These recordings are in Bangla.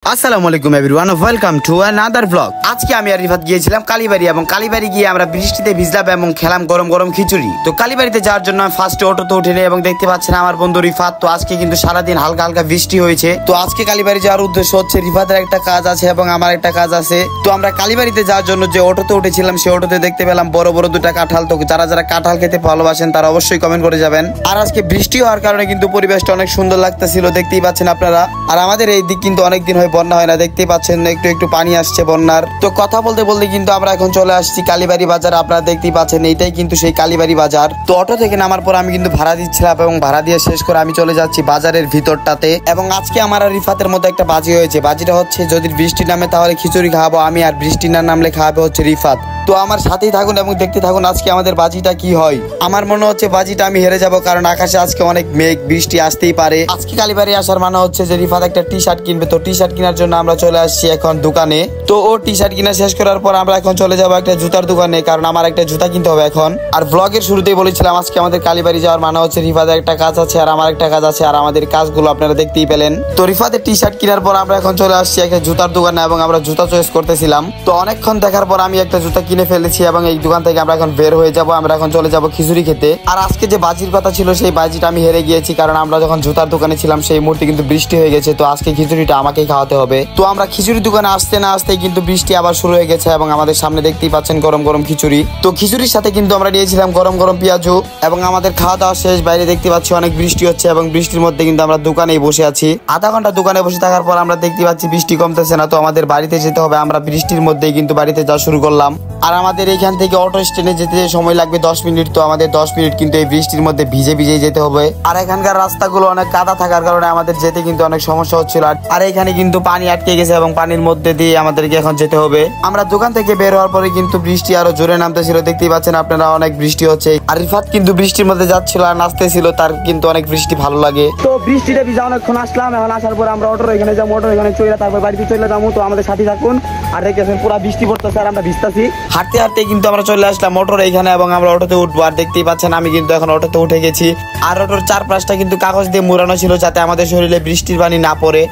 আসসালামু আলাইকুম everyone, welcome to another blog. আজকে আমি আর রিফাত গিয়েছিলাম কালীবাড়ি এবং কালীবাড়ি গিয়ে আমরা বৃষ্টিতে ভিজলাম এবং খেলাম গরম গরম খিচুড়ি। তো কালীবাড়িতে যাওয়ার জন্য আমি ফার্স্টে অটোতে উঠে নিই এবং দেখতে পাচ্ছেন আমার বন্ধু রিফাত। তো আজকে কিন্তু সারাদিন হালকা হালকা বৃষ্টি হয়েছে। তো আজকে কালীবাড়ি যাওয়ার উদ্দেশ্য হচ্ছে রিফাতের একটা কাজ আছে এবং আমার একটা কাজ আছে। তো আমরা কালীবাড়িতে যাওয়ার জন্য যে অটোতে উঠেছিলাম সেই অটোতে দেখতে পেলাম বড় বড় দুটা কাঁঠাল। তো যারা যারা কাঁঠাল খেতে ভালোবাসেন তারা অবশ্যই কমেন্ট করে যাবেন। আর আজকে বৃষ্টি হওয়ার কারণে কিন্তু পরিবেশটা অনেক সুন্দর লাগতেছিল, দেখতেই পাচ্ছেন আপনারা। আর আমাদের এই দিক কিন্তু অনেকদিন হয় বন্যা হয় না, দেখতেই পাচ্ছেন একটু একটু পানি আসছে বন্যার। তো কথা বলতে বলতে কিন্তু আমরা এখন চলে আসছি কালীবাড়ি বাজার। আপনারা দেখতেই পাচ্ছেন এইটাই কিন্তু সেই কালীবাড়ি বাজার। তো অটো থেকে নামার পর আমি কিন্তু ভাড়া দিচ্ছিলাম এবং ভাড়া দিয়ে শেষ করে আমি চলে যাচ্ছি বাজারের ভিতরটাতে। এবং আজকে আমার আর রিফাতের মধ্যে একটা বাজি হয়েছে। বাজিটা হচ্ছে যদি বৃষ্টি নামে তাহলে খিচুড়ি খাওয়াবো আমি, আর বৃষ্টি না নামলে খাওয়াবে হচ্ছে রিফাত। তো আমার সাথেই থাকুন এবং দেখতে থাকুন আজকে আমাদের বাজিটা কি হয়। আমার মনে হচ্ছে বাজিটা আমি হেরে যাব, কারণ আকাশে আজকে অনেক মেঘ, বৃষ্টি আসতেই পারে। আজকে কালীবাড়ি আসার মানে হচ্ছে যে রিফাত একটা টি শার্ট কিনবে। তো টি শার্ট কেনার জন্য আমরা চলে আসছি এখন দোকানে। তো ও টি শার্ট কিনা শেষ করার পর আমরা এখন চলে যাবো একটা জুতার দোকানে, কারণ আমার একটা জুতা কিনতে হবে এখন। আর ব্লগের শুরুতেই বলেছিলাম আজকে আমাদের কালীবাড়ি যাওয়ার মানে হচ্ছে রিফাতের একটা কাজ আছে আর আমার একটা কাজ আছে, আর আমাদের কাজগুলো আপনারা দেখতেই পেলেন। তো রিফাতের টি শার্ট কেনার পর আমরা এখন চলে আসছি একটা জুতার দোকানে এবং আমরা জুতা চয়েস করতেছিলাম। তো অনেকক্ষণ দেখার পর আমি একটা জুতা কিনে ফেলেছি এবং এই দোকান থেকে আমরা এখন বের হয়ে যাব। আমরা এখন চলে যাব খিচুড়ি খেতে। আর আজকে যে বাজির কথা ছিল সেই বাজিটা আমি হেরে গিয়েছি, কারণ আমরা যখন জুতার দোকানে ছিলাম সেই মুহূর্তে কিন্তু বৃষ্টি হয়ে গেছে। তো আজকে খিচুড়িটা আমাকেই খাওয়াতে হবে। তো আমরা খিচুড়ি দোকানে আসতে না আসতেই কিন্তু বৃষ্টি আবার শুরু হয়ে গেছে এবং আমাদের সামনে দেখতেই পাচ্ছেন গরম গরম খিচুড়ি। তো খিচুড়ির সাথে কিন্তু আমরা নিয়েছিলাম গরম গরম পেঁয়াজু এবং আমাদের খাওয়া দাওয়া শেষ। বাইরে দেখতে পাচ্ছি অনেক বৃষ্টি হচ্ছে এবং বৃষ্টির মধ্যে কিন্তু আমরা দোকানেই বসে আছি। আধা ঘন্টা দোকানে বসে থাকার পর আমরা দেখতে পাচ্ছি বৃষ্টি কমতেছে না। তো আমাদের বাড়িতে যেতে হবে। আমরা বৃষ্টির মধ্যেই কিন্তু বাড়িতে যাওয়া শুরু করলাম। আর আমাদের এখান থেকে অটো স্ট্যান্ডে যেতে সময় লাগবে 10 মিনিট। তো আমাদের 10 মিনিট কিন্তু এই বৃষ্টির মধ্যে ভিজে ভিজে যেতে হবে। আর এখানকার রাস্তাগুলো অনেক কাদা থাকার কারণে আমাদের যেতে কিন্তু অনেক সমস্যা হচ্ছিল। আর এখানে কিন্তু পানি আটকে গেছে এবং পানির মধ্যে দিয়ে আমাদেরকে এখন যেতে হবে। আমরা দোকান থেকে বের হওয়ার পরে কিন্তু বৃষ্টি আরো জোরে নামতেছিল, দেখতেই পাচ্ছেন আপনারা অনেক বৃষ্টি হচ্ছে। আর রিফাত কিন্তু বৃষ্টির মধ্যে যাচ্ছিল আর নাচতেছিল, তার কিন্তু অনেক বৃষ্টি ভালো লাগে। তো বৃষ্টিতে ভিজা অনেকক্ষণ আসলাম। এখন আসার পর আমরা অটোর এখানে যাবো, অটোর এখানে চলে তারপর বাড়িতে চলে যাবো। তো আমাদের সাথে থাকুন। আর দেখতেছেন পুরো বৃষ্টি পড়তেছে আর আমরা ভিজতেছি। হাঁটতে হাঁটতে কিন্তু আমরা চলে আসলাম অটোর এখানে এবং আমরা অটোতে উঠবো। আর দেখতেই পাচ্ছেন আমি কিন্তু এখন অটোতে উঠে গেছি। আর অটোর চারপাশটা কিন্তু কাগজ দিয়ে মোড়ানো ছিল যাতে আমাদের শরীরে বৃষ্টির পানি না পড়ে।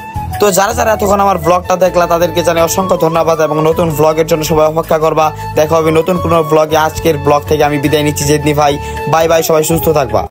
তো যারা যারা এতক্ষণ আমার ব্লগটা দেখলা তাদেরকে জানাই অসংখ্য ধন্যবাদ এবং নতুন ব্লগের জন্য সবাই অপেক্ষা করবা। দেখা হবে নতুন কোনো ব্লগে। আজকের ব্লগ থেকে আমি বিদায় নিচ্ছি জেদনি ভাই। বাই বাই, সবাই সুস্থ থাকবা।